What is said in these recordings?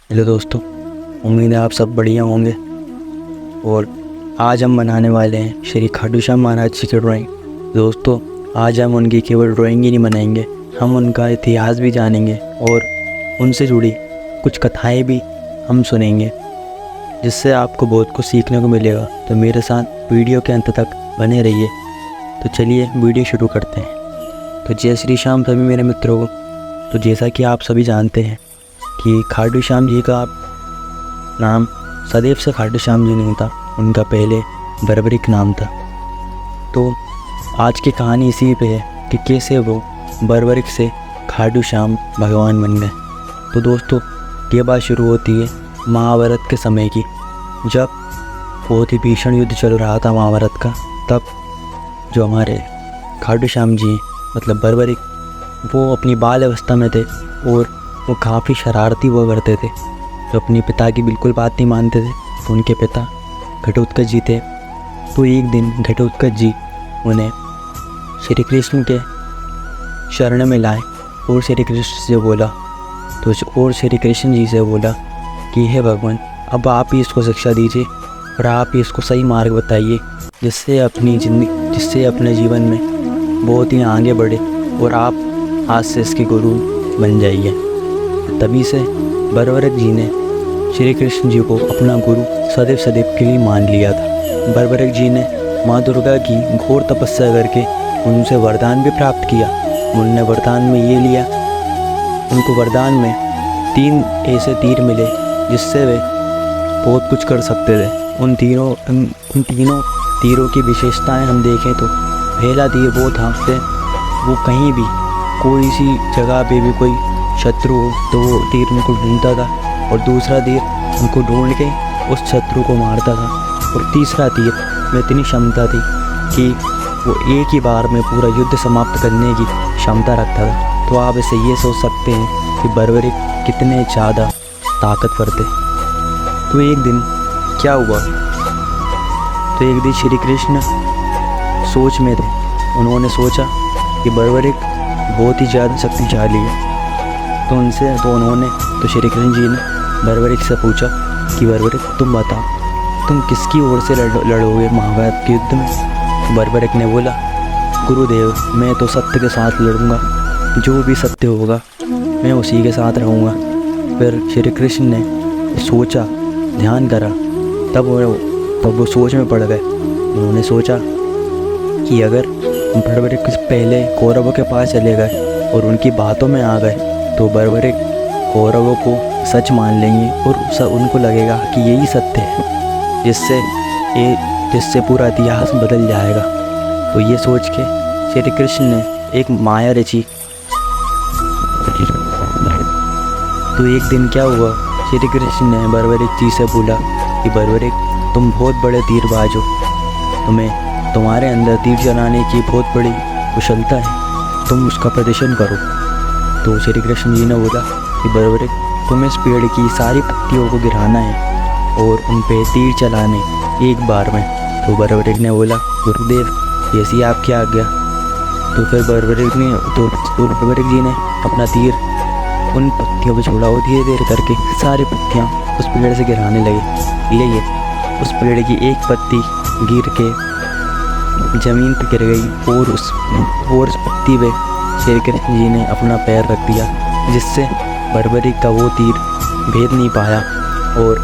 Hello दोस्तों, उम्मीद है आप सब बढ़िया होंगे। और आज हम बनाने वाले हैं श्री खाटू श्याम महाराज जी की ड्राइंग। दोस्तों, आज हम उनकी केवल ड्राइंग ही नहीं बनाएंगे, हम उनका इतिहास भी जानेंगे और उनसे जुड़ी कुछ कथाएं भी हम सुनेंगे, जिससे आपको बहुत कुछ सीखने को मिलेगा। तो मेरे साथ वीडियो के अंत तक बने रहिए। तो चलिए वीडियो शुरू करते हैं। तो जय श्री श्याम सभी मेरे मित्रों को। तो जैसा कि आप सभी जानते हैं कि खाटू श्याम जी का नाम सदैव से खाटू श्याम जी नहीं था, उनका पहले बर्बरिक नाम था। तो आज की कहानी इसी पे है कि कैसे वो बर्बरिक से खाटू श्याम भगवान बन गए। तो दोस्तों, ये बात शुरू होती है महाभारत के समय की, जब बहुत ही भीषण युद्ध चल रहा था महाभारत का। तब जो हमारे खाटू श्याम जी मतलब बर्बरिक, वो अपनी बाल अवस्था में थे और वो काफ़ी शरारती हुआ करते थे, जो अपने पिता की बिल्कुल बात नहीं मानते थे। तो उनके पिता घटोत्कच जी थे। तो एक दिन घटोत्कच जी उन्हें श्री कृष्ण के शरण में लाए और श्री कृष्ण से बोला श्री कृष्ण जी से बोला कि हे भगवान, अब आप ही इसको शिक्षा दीजिए और आप ही इसको सही मार्ग बताइए, जिससे अपने जीवन में बहुत ही आगे बढ़े और आप आज से इसके गुरु बन जाइए। तभी से बर्बरिक जी ने श्री कृष्ण जी को अपना गुरु सदैव के लिए मान लिया था। बर्बरिक जी ने माँ दुर्गा की घोर तपस्या करके उनसे वरदान भी प्राप्त किया। उन्होंने वरदान में ये लिया, उनको वरदान में 3 ऐसे तीर मिले जिससे वे बहुत कुछ कर सकते थे। उन तीनों तीरों की विशेषताएं हम देखें तो पहला तीर वो था कि वो कहीं भी कोई सी जगह पे भी कोई शत्रु हो तो वो तीर उनको ढूंढता था, और दूसरा तीर उनको ढूंढ के उस शत्रु को मारता था, और तीसरा तीर में इतनी क्षमता थी कि वो एक ही बार में पूरा युद्ध समाप्त करने की क्षमता रखता था। तो आप इसे ये सोच सकते हैं कि बर्बरिक कितने ज़्यादा ताकतवर थे। तो एक दिन क्या हुआ, तो एक दिन श्री कृष्ण सोच में थे। उन्होंने सोचा कि बर्बरिक बहुत ही ज़्यादा शक्तिशाली है। तो श्री कृष्ण जी ने बर्बरिक से पूछा कि बर्बरिक, तुम बताओ, तुम किसकी ओर से लड़ोगे महाभारत के युद्ध में। बर्बरिक ने बोला, गुरुदेव, मैं तो सत्य के साथ लड़ूंगा, जो भी सत्य होगा मैं उसी के साथ रहूँगा। फिर श्री कृष्ण ने सोचा, ध्यान करा, तब वो सोच में पड़ गए। उन्होंने सोचा कि अगर बर्बरिक कुछ पहले कौरवों के पास चले गए और उनकी बातों में आ गए तो बर्बरिक कौरवों को सच मान लेंगे और उनको लगेगा कि यही सत्य है, जिससे पूरा इतिहास बदल जाएगा। तो ये सोच के श्री कृष्ण ने एक माया रची। तो एक दिन क्या हुआ, श्री कृष्ण ने बर्बरिक जी से बोला कि बर्बरिक, तुम बहुत बड़े तीरबाज हो, तुम्हारे अंदर तीर चलाने की बहुत बड़ी कुशलता है, तुम उसका प्रदर्शन करो। तो श्री कृष्ण जी ने बोला कि बर्बरिक, तुम्हें इस पेड़ की सारी पत्तियों को गिराना है और उन पे तीर चलाने एक बार में। तो बर्बरिक ने बोला, गुरुदेव, जैसी आपकी आज्ञा। तो फिर बर्बरिक जी ने अपना तीर उन पत्तियों पर छोड़ा और धीरे धीरे करके सारी पत्तियाँ उस पेड़ से गिराने लगे। लेकिन उस पेड़ की एक पत्ती गिर के ज़मीन पर गिर गई और उस पत्ती पे श्री कृष्ण जी ने अपना पैर रख दिया, जिससे बर्बरिक का वो तीर भेद नहीं पाया। और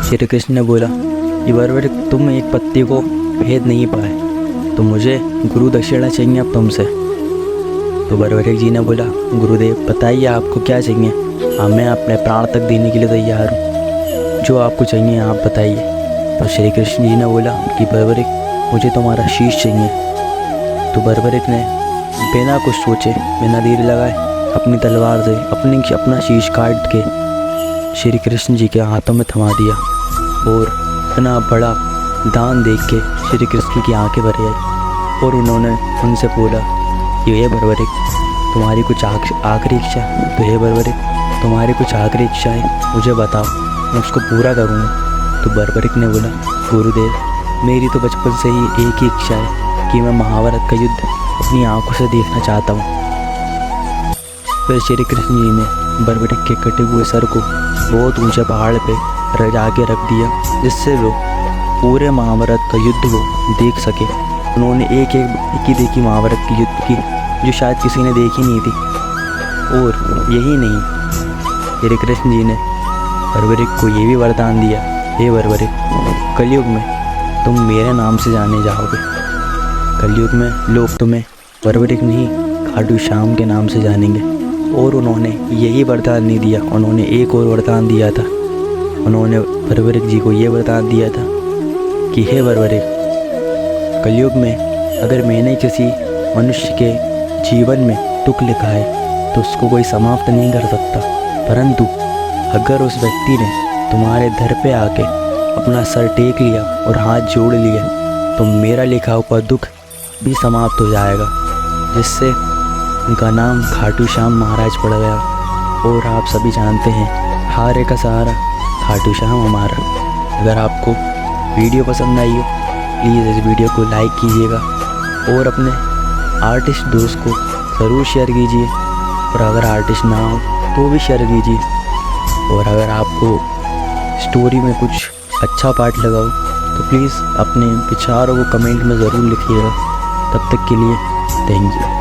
श्री कृष्ण ने बोला कि बर्बरिक, तुम एक पत्ती को भेद नहीं पाए तो मुझे गुरु दक्षिणा चाहिए अब तुमसे। तो बर्बरिक जी ने बोला, गुरुदेव, बताइए आपको क्या चाहिए। हाँ, मैं अपने प्राण तक देने के लिए तैयार हूँ, जो आपको चाहिए आप बताइए। तो श्री कृष्ण जी ने बोला कि बर्बरिक, मुझे तुम्हारा शीश चाहिए। तो बर्बरिक ने बिना कुछ सोचे, बिना देर लगाए अपनी तलवार से अपना शीश काट के श्री कृष्ण जी के हाथों में थमा दिया, और इतना बड़ा दान देख के श्री कृष्ण की आंखें भर आई। और उन्होंने उनसे बोला कि हे बर्बरिक, तुम्हारी कुछ आखिरी इच्छा है। तो हे बर्बरिक, तुम्हारी कुछ आखिरी इच्छा है, मुझे बताओ, मैं उसको पूरा करूँगा। तो बर्बरिक ने बोला, गुरुदेव, मेरी तो बचपन से ही एक ही इच्छा है कि मैं महाभारत का युद्ध अपनी आंखों से देखना चाहता हूँ। फिर श्री कृष्ण जी ने बर्बरिक के कटे हुए सर को बहुत ऊंचे पहाड़ पे जाके रख दिया, जिससे वो पूरे महाभारत का युद्ध को देख सके। उन्होंने एक ही देखी महाभारत की युद्ध की, जो शायद किसी ने देखी नहीं थी। और यही नहीं, श्री कृष्ण जी ने बर्बरिक को ये भी वरदान दिया, हे बर्बरिक, कलयुग में तुम मेरे नाम से जाने जाओगे। कलयुग में लोग तुम्हें बर्बरिक नहीं, खाटू श्याम के नाम से जानेंगे। और उन्होंने यही वरदान नहीं दिया, उन्होंने एक और वरदान दिया था। उन्होंने बर्बरिक जी को ये वरदान दिया था कि हे बर्बरिक, कलयुग में अगर मैंने किसी मनुष्य के जीवन में दुख लिखा है तो उसको कोई समाप्त नहीं कर सकता, परंतु अगर उस व्यक्ति ने तुम्हारे दर पे आके अपना सर टेक लिया और हाथ जोड़ लिए तो मेरा लिखा हुआ दुख भी समाप्त हो जाएगा, जिससे उनका नाम खाटू श्याम महाराज पड़ गया। और आप सभी जानते हैं, हारे का सहारा खाटू श्याम हमारा। अगर आपको वीडियो पसंद आई हो, प्लीज़ इस वीडियो को लाइक कीजिएगा और अपने आर्टिस्ट दोस्त को ज़रूर शेयर कीजिए, और अगर आर्टिस्ट ना हो तो भी शेयर कीजिए। और अगर आपको स्टोरी में कुछ अच्छा पार्ट लगा हो तो प्लीज़ अपने विचारों को कमेंट में ज़रूर लिखिएगा। तब तक के लिए थैंक यू।